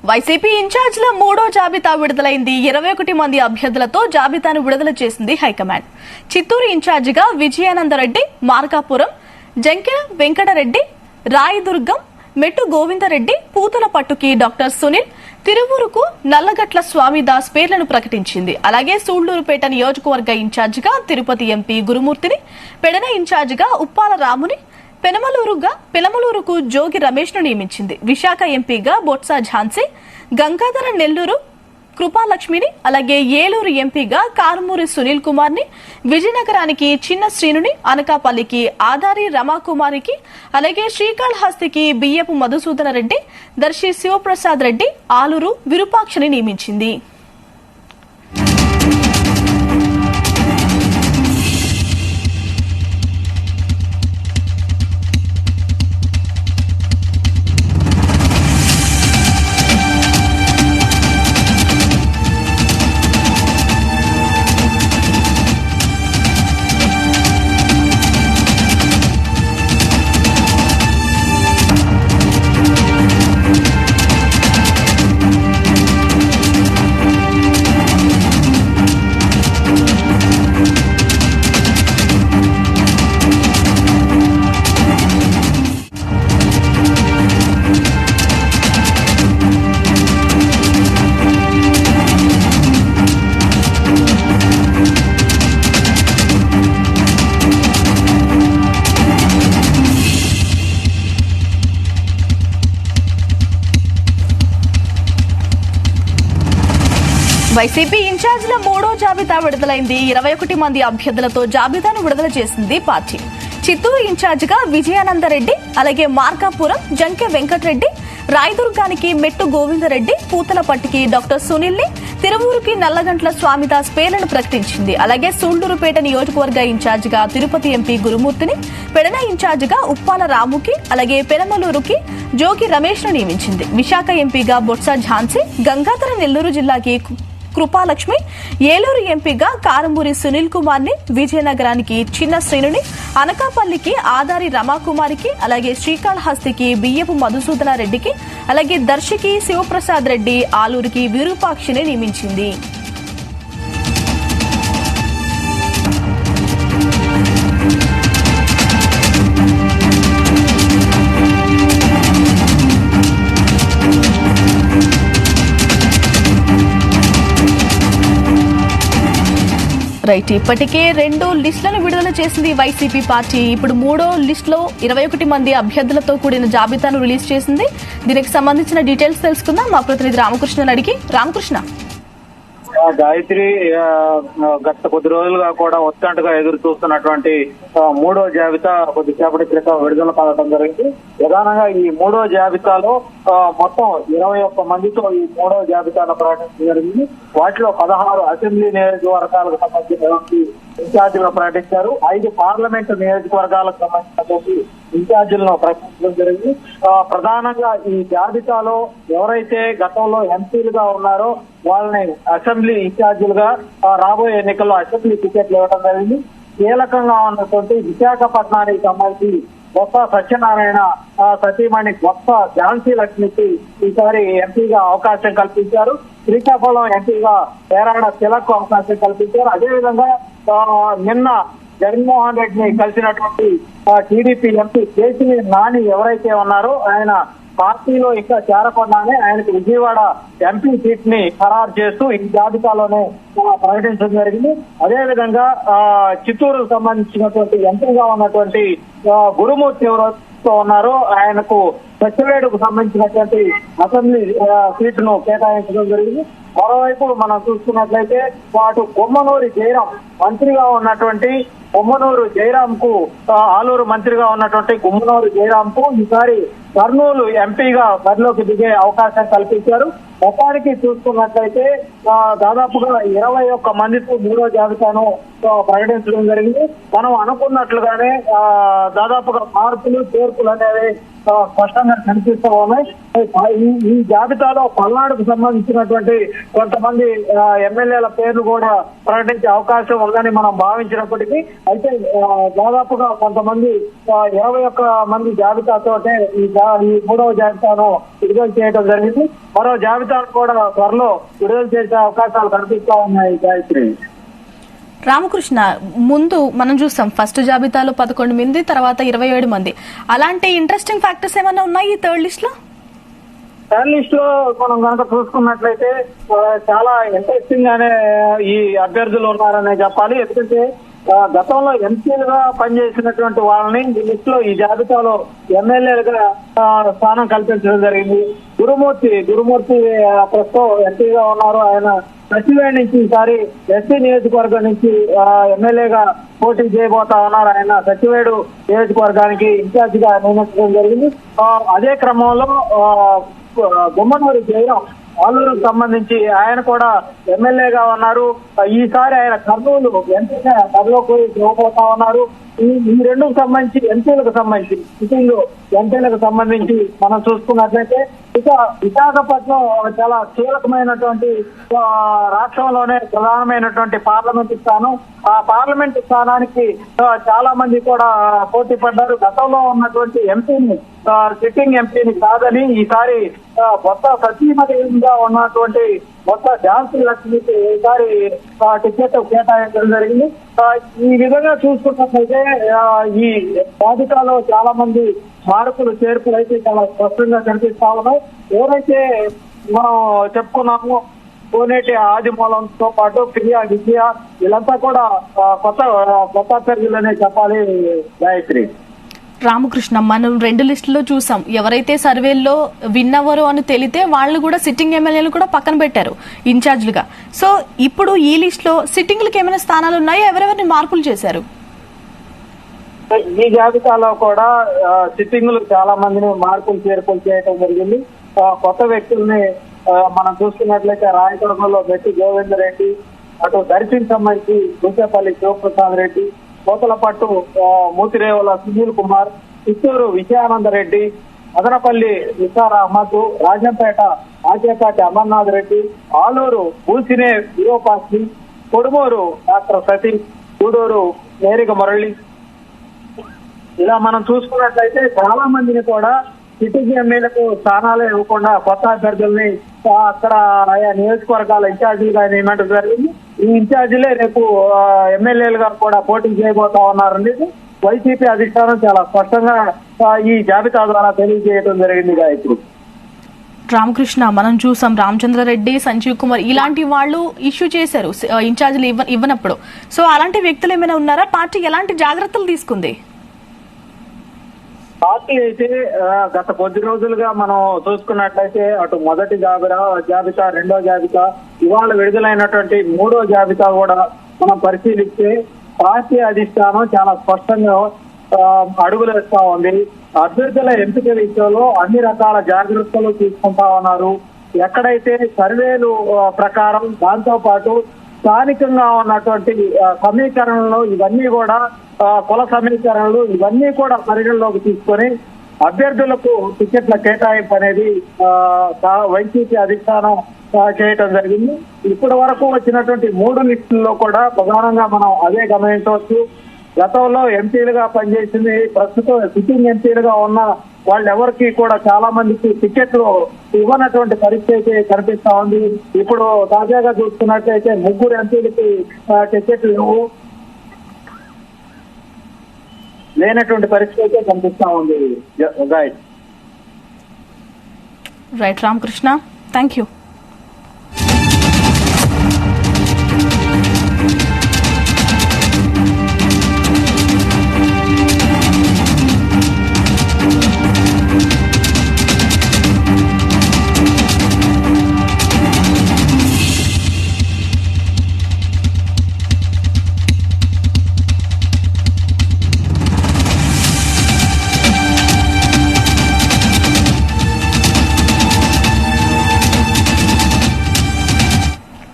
YCP ఇన్ఛార్జ్ల మూడో జాబితా విడుదలైంది. 21 మంది అభ్యర్థులతో జాబితాను విడుదల చేసింది హైకమాండ్. చిత్తూరు ఇన్ఛార్జిగా విజయానందరెడ్డి, మార్కాపురం జంకె వెంకటరెడ్డి, రాయదుర్గం మెట్టు గోవిందరెడ్డి, పూతలపట్టుకి డాక్టర్ సునీల్, తిరువూరుకు నల్లగట్ల స్వామిదాస్ పేర్లను ప్రకటించింది. అలాగే సూళ్లూరుపేట నియోజకవర్గ ఇన్ఛార్జిగా తిరుపతి ఎంపీ గురుమూర్తిని, పెడన ఇన్ఛార్జిగా ఉప్పాల రాముని, పెనమలూరుకు జోగి రమేష్ ను నియమించింది. విశాఖ ఎంపీగా బొత్స ఝాన్సీ, గంగాధర నెల్లూరు కృపాలక్ష్మిని, అలాగే ఏలూరు ఎంపీగా కారుమూరి సునీల్ కుమార్ ని, విజయనగరానికి చిన్న శ్రీనుని, అనకాపల్లికి ఆదారి రమాకుమారికి, అలాగే శ్రీకాళహస్తికి బియ్యపు మధుసూదన రెడ్డి, దర్శి శివప్రసాద్ రెడ్డి, ఆలూరు విరూపాక్షని నియమించింది. వైసీపీ ఇన్ఛార్జ్ల మూడో జాబితా విడుదలైంది. 21 మంది అభ్యర్థులతో జాబితాను విడుదల చేసింది పార్టీ. చిత్తూరు ఇన్ఛార్జిగా విజయానందరెడ్డి, అలాగే మార్కాపురం జంకె వెంకటరెడ్డి, రాయదుర్గానికి మెట్టు గోవిందరెడ్డి, పూతలపట్టికి డాక్టర్ సునీల్ ని, తిరువూరుకి నల్లగంట్ల స్వామిదాస్ పేర్లను ప్రకటించింది. అలాగే సూళ్లూరుపేట నియోజకవర్గ ఇన్ఛార్జిగా తిరుపతి ఎంపీ గురుమూర్తిని, పెడన ఇన్ఛార్జిగా ఉప్పాల రాముకి, అలాగే పెనమలూరుకి జోగి రమేష్ ను నియమించింది. విశాఖ ఎంపీగా బొత్స ఝాన్సీ, గంగాధర నెల్లూరు జిల్లాకి కృపాలక్ష్మి, ఏలూరు ఎంపీగా కారుమూరి సునీల్ కుమార్ ని, విజయనగరానికి చిన్న శ్రీనుని, అనకాపల్లికి ఆదారి రమాకుమారికి, అలాగే శ్రీకాళహస్తికి బియ్యపు మధుసూదన రెడ్డికి, అలాగే దర్శికి శివప్రసాద్ రెడ్డి, ఆలూరుకి విరూపాక్షిని నియమించింది. రైట్, ఇప్పటికే 2 లిస్టులను విడుదల చేసింది వైసీపీ పార్టీ. ఇప్పుడు 3వ లిస్టులో 21 మంది అభ్యర్థులతో కూడిన జాబితాను రిలీజ్ చేసింది. దీనికి సంబంధించిన డీటెయిల్స్ తెలుసుకుందాం మా ప్రతినిధి రామకృష్ణని అడిగి. రామకృష్ణ, గాయత్రి, గత కొద్ది రోజులుగా కూడా ఉత్కంఠగా ఎదురు చూస్తున్నటువంటి 3వ జాబితా కొద్దిసేపటి క్రితం విడుదల కావడం జరిగింది. ప్రధానంగా ఈ 3వ జాబితాలో మొత్తం 21 మందితో ఈ 3వ జాబితాను ప్రకటించడం జరిగింది. వాటిలో 16 అసెంబ్లీ నియోజకవర్గాలకు సంబంధించినటువంటి ఇన్ఛార్జీలను ప్రకటించారు. 5 పార్లమెంటు నియోజకవర్గాలకు సంబంధించినటువంటి ఇన్ఛార్జీలను ప్రకటించడం జరిగింది. ప్రధానంగా ఈ జాబితాలో ఎవరైతే గతంలో ఎంపీలుగా ఉన్నారో వాళ్ళని అసెంబ్లీ ఇన్ఛార్జీలుగా రాబోయే ఎన్నికల్లో అసెంబ్లీ టికెట్లు ఇవ్వడం జరిగింది. కీలకంగా ఉన్నటువంటి విశాఖపట్నానికి సంబంధించి బొత్స సత్యనారాయణ సతీమణి బొత్స ఝాన్సీ లక్ష్మికి ఈసారి ఎంపీగా అవకాశం కల్పించారు. శ్రీకాకుళం ఎంపీగా పేరాడ తిలక్ అవకాశం కల్పించారు. అదేవిధంగా నిన్న జగన్మోహన్ రెడ్డిని కలిసినటువంటి టీడీపీ ఎంపీ కేసినేని నాని ఎవరైతే ఉన్నారో ఆయన పార్టీలో ఇంకా చేరకుండానే ఆయనకు విజయవాడ ఎంపీ సీట్ ని ఖరారు చేస్తూ ఈ జాబితాలోనే ప్రకటించడం జరిగింది. అదేవిధంగా చిత్తూరుకు సంబంధించినటువంటి ఎంపీగా ఉన్నటువంటి గురుమూర్తి ఎవరైతే ఉన్నారో ఆయనకు సచివేడుకు సంబంధించినటువంటి అసెంబ్లీ సీటును కేటాయించడం జరిగింది. మరోవైపు మనం చూసుకున్నట్లయితే వాటి కొమ్మనూరి జయరాం మంత్రిగా ఉన్నటువంటి కొమ్మనూరు జయరాం కు, ఆలూరు మంత్రిగా ఉన్నటువంటి కొమ్మనూరు జయరాం కు ఈసారి కర్నూలు ఎంపీగా బరిలోకి దిగే అవకాశం కల్పించారు. మొత్తానికి చూసుకున్నట్లయితే దాదాపుగా 21 మందితో 3వ జాబితాను ప్రకటించడం జరిగింది. మనం అనుకున్నట్లుగానే దాదాపుగా మార్పులు చేర్పులు అనేవి స్పష్టంగా కనిపిస్తూ ఉన్నాయి. ఈ జాబితాలో పల్నాడుకు సంబంధించినటువంటి కొంతమంది ఎమ్మెల్యేల పేర్లు కూడా ప్రకటించే అవకాశం ఉందని మనం భావించినప్పటికీ అయితే దాదాపుగా కొంతమంది 21 మంది జాబితాతో ఈ ఈ మూడవ జాబితాను విడుదల చేయడం జరిగింది. మరో జాబితాను కూడా త్వరలో విడుదల చేసే అవకాశాలు కనిపిస్తా ఉన్నాయి గాయత్రి. రామకృష్ణ, ముందు మనం చూస్తాం ఫస్ట్ జాబితాలో 11 మంది, తర్వాత 27 మంది. అలాంటి ఇంట్రెస్టింగ్ ఫ్యాక్టర్స్ ఏమైనా ఉన్నాయి ఈ థర్డ్ లిస్ట్ లో? థర్డ్ లిస్ట్ లో మనం కనుక చూసుకున్నట్లయితే చాలా ఇంట్రెస్టింగ్ గానే ఈ అభ్యర్థులు ఉన్నారనే చెప్పాలి. ఎందుకంటే గతంలో ఎంపీలుగా పనిచేసినటువంటి వాళ్ళని ఈ లిస్ట్ లో, ఈ జాబితాలో ఎమ్మెల్యేలుగా స్థానం కల్పించడం జరిగింది. గురుమూర్తి ప్రస్తుతం ఎంపీగా ఉన్నారు. ఆయన సచివేడ్ నుంచి ఈసారి ఎస్సీ నియోజకవర్గం నుంచి ఎమ్మెల్యేగా పోటీ చేయబోతా ఉన్నారు. ఆయన సచివేడు నియోజకవర్గానికి ఇన్ఛార్జ్ గా నియమించడం జరిగింది. అదే క్రమంలో గుమ్మనూరు జయరాం ఆలూరుకు సంబంధించి ఆయన కూడా ఎమ్మెల్యేగా ఉన్నారు. ఈసారి ఆయన కర్నూలు ఎంపీగా బరిలోకి ఇవ్వబోతా ఉన్నారు. ఈ రెండుకు సంబంధించి ఎంపీలకు సంబంధించి మనం చూసుకున్నట్లయితే ఇక విశాఖపట్నం చాలా కీలకమైనటువంటి రాష్ట్రంలోనే ప్రధానమైనటువంటి పార్లమెంటు స్థానం. ఆ పార్లమెంటు స్థానానికి చాలా మంది కూడా పోటీ పడ్డారు. గతంలో ఉన్నటువంటి ఎంపీని, సిట్టింగ్ ఎంపీని కాదని ఈసారి కొత్త సతీమణిగా ఉన్నటువంటి కొత్త ఝాన్సీ లక్ష్మికి ఈసారి టికెట్ కేటాయించడం జరిగింది. ఈ విధంగా చూసుకున్నట్లయితే ఈ జాబితాలో చాలా మంది మార్పులు చేర్పులు అయితే చాలా స్పష్టంగా కనిపిస్తా ఉన్నాయి. ఎవరైతే మనం చెప్పుకున్నామో కోనేటి ఆదిమూలంతో పాటు ప్రియా విజయ వీళ్ళంతా కూడా కొత్త అభ్యర్థులనే చెప్పాలి గాయత్రి. రామకృష్ణ, మనం 2 లిస్టులో చూసాం. ఎవరైతే సర్వేల్లో విన్ అవ్వరు అని తెలితే వాళ్ళు కూడా సిట్టింగ్ ఎమ్మెల్యేలు కూడా పక్కన పెట్టారు ఇన్ఛార్జ్లుగా. సో ఇప్పుడు ఈ లిస్ట్ లో సిట్టింగ్లకు ఏమైనా స్థానాలు ఉన్నాయో, ఎవరెవరిని మార్పులు చేశారు? ఈ జాబితాలో కూడా సిట్టింగ్లు చాలా మందిని మార్పులు చేర్పులు చేయడం జరిగింది. కొత్త వ్యక్తుల్ని మనం చూసుకున్నట్లయితే రాయకొండలో మెట్టి గోవింద్ రెడ్డి, అటు దర్శికి సంబంధించి గుంచెపల్లి శివప్రసాద్ రెడ్డి, కోతలపట్టు మూతిరేవుల సునీల్ కుమార్, చిత్తూరు విజయానంద రెడ్డి, మదనపల్లి నిసార్ అహ్మద్, రాజంపేట ఆచేపాటి అమర్నాథ్ రెడ్డి, ఆలూరు పూసినే విరూపాక్షి, కొడుమూరు డాక్టర్ సతీష్, గూడూరు నేరిగ మురళి. ఇలా మనం చూసుకున్నట్లయితే చాలా మందిని కూడా సిట్టింగ్ ఎమ్మెల్యేలకు స్థానాలు ఇవ్వకుండా కొత్త అభ్యర్థుల్ని అక్కడ ఆయా నియోజకవర్గాల ఇన్ఛార్జీలుగా నియమించడం జరిగింది. ఈ ఇన్ఛార్జీలే రేపు ఎమ్మెల్యేలుగా కూడా పోటీ చేయబోతా ఉన్నారనేది వైసీపీ అధిష్టానం చాలా స్పష్టంగా ఈ జాబితా ద్వారా తెలియజేయడం జరిగింది గాయత్రి. రామకృష్ణ, మనం చూసాం రామచంద్రారెడ్డి, సంజీవ్ కుమార్ ఇలాంటి వాళ్ళు ఇష్యూ చేశారు ఇన్ఛార్జీలు ఇవ్వనప్పుడు. సో అలాంటి వ్యక్తులు ఏమైనా ఉన్నారా? పార్టీ ఎలాంటి జాగ్రత్తలు తీసుకుంది? పార్టీ అయితే గత కొద్ది రోజులుగా మనం చూసుకున్నట్లయితే అటు మొదటి జాబితా, రెండో జాబితా, ఇవాళ విడుదలైనటువంటి మూడో జాబితా కూడా మనం పరిశీలిస్తే పార్టీ అధిష్టానం చాలా స్పష్టంగా అడుగులు వేస్తా ఉంది. అభ్యర్థుల ఎంపిక విషయంలో అన్ని రకాల జాగ్రత్తలు తీసుకుంటా ఉన్నారు. ఎక్కడైతే సర్వేలు ప్రకారం, దాంతో పాటు స్థానికంగా ఉన్నటువంటి సమీకరణలు, ఇవన్నీ కూడా కుల సమీకరణలు, ఇవన్నీ కూడా పరిగణలోకి తీసుకొని అభ్యర్థులకు టికెట్ల కేటాయింపు అనేది వైసీపీ అధిష్టానం చేయటం జరిగింది. ఇప్పటి వరకు వచ్చినటువంటి 3 లిస్టుల్లో కూడా ప్రధానంగా మనం అదే గమనించవచ్చు. గతంలో ఎంపీలుగా పనిచేసింది, ప్రస్తుతం సిట్టింగ్ ఎంపీలుగా ఉన్న వాళ్ళెవరికి కూడా చాలా మందికి టికెట్లు ఇవ్వనటువంటి పరిస్థితి కనిపిస్తా ఉంది. ఇప్పుడు తాజాగా చూసుకున్నట్లయితే 3 ఎంపీలకి టికెట్లు లేనటువంటి పరిస్థితి కనిపిస్తా ఉంది. Right Ramakrishna, thank you.